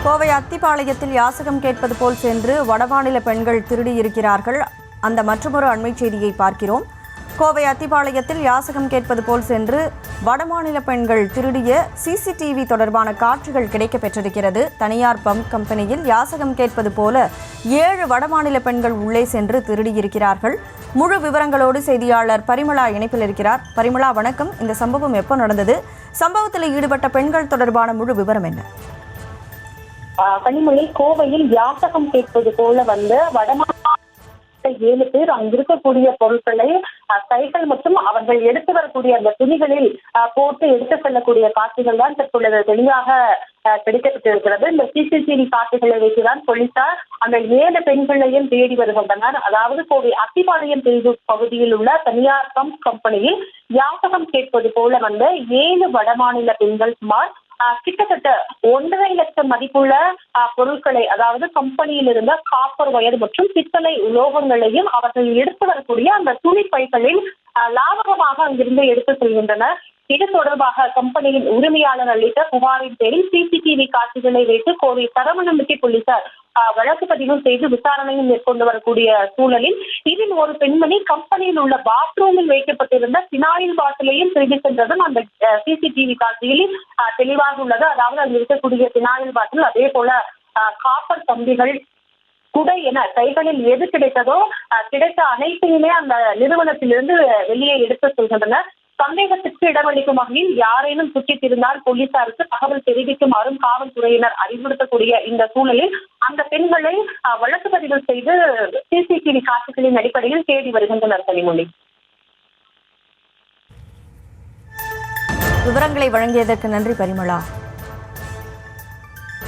கோவை அத்திப்பாளையத்தில் யாசகம் கேட்பது போல் சென்று வடமாநில பெண்கள் திருடியிருக்கிறார்கள். அந்த மற்றொரு அண்மை செய்தியை பார்க்கிறோம். கோவை அத்திப்பாளையத்தில் யாசகம் கேட்பது போல் சென்று வடமாநில பெண்கள் திருடிய சிசிடிவி தொடர்பான காட்சிகள் கிடைக்கப் பெற்றிருக்கிறது. தனியார் பம்ப் கம்பெனியில் யாசகம் கேட்பது போல 7 வடமாநில பெண்கள் உள்ளே சென்று திருடியிருக்கிறார்கள். முழு விவரங்களோடு செய்தியாளர் பரிமளா இணைப்பில் இருக்கிறார். பரிமளா, வணக்கம். இந்த சம்பவம் எப்போ நடந்தது? சம்பவத்தில் ஈடுபட்ட பெண்கள் தொடர்பான முழு விவரம் என்ன? கனிமொழி, கோவையில் யாசகம் கேட்பது போல வந்து வடமாநில 7 பேர் அங்கிருக்கக்கூடிய பொருட்களை சைக்கிள் மற்றும் அவர்கள் எடுத்து வரக்கூடிய அந்த துணிகளில் போட்டு எடுத்து செல்லக்கூடிய காட்சிகள் தான் தற்பொழுது தெளிவாக கிடைக்கப்பட்டிருக்கிறது. இந்த சிசிடிவி காட்சிகளை வைத்துதான் போலீசார் அந்த 7 பெண்களையும் தேடி வருகின்றனர். அதாவது கோவை அத்திப்பாளையம் பகுதியில் உள்ள தனியார் பம்ப் கம்பெனியில் யாசகம் கேட்பது போல வந்து 7 வடமாநில பெண்கள் சுமார் கிட்டத்தட்ட 1.5 லட்சம் மதிப்புள்ள பொருட்களை, அதாவது கம்பெனியில் இருந்த காப்பர் வயர் மற்றும் பித்தளை உலோகங்களையும் அவர்கள் எடுத்து வரக்கூடிய அந்த துணி பைகளில் லாபகமாக அங்கிருந்து எடுத்து செல்கின்றனர். இது தொடர்பாக கம்பெனியின் உரிமையாளர் அளித்த புகாரின் பேரில் சிசிடிவி காட்சிகளை வைத்து கோவை சரவணம்பட்டி போலீசார் வழக்கு பதிவு செய்து விசாரணையும் மேற்கொண்டு வரக்கூடிய சூழலில் இதில் ஒரு பெண்மணி கம்பெனியில் உள்ள பாத்ரூமில் வைக்கப்பட்டிருந்த பினாயில் பாட்டிலையும் திருடி சென்றதும் அந்த சிசிடிவி காட்சியில் தெளிவாக உள்ளது. அதாவது அங்கு இருக்கக்கூடிய பினாயில் பாட்டில், அதே போல காப்பர் கம்பிகள், குடை என கைகளில் எது கிடைத்ததோ கிடைத்த அனைத்தையுமே அந்த நிறுவனத்திலிருந்து வெளியே எடுத்து செல்கின்றனர். சந்தேகத்திற்கு இடமளிக்கும் வகையில் யாரேனும் சுற்றித்திருந்தால் போலீசாருக்கு தகவல் தெரிவிக்குமாறும் காவல்துறையினர் அறிவுறுத்தக்கூடிய இந்த சூழலில் அந்த பெண்களை வழக்கு பதிவு செய்து சிசிடிவி காட்சிகளின் அடிப்படையில் தேடி வருகின்றனர். கனிமொழி, விவரங்களை வழங்கியதற்கு நன்றி பரிமளா.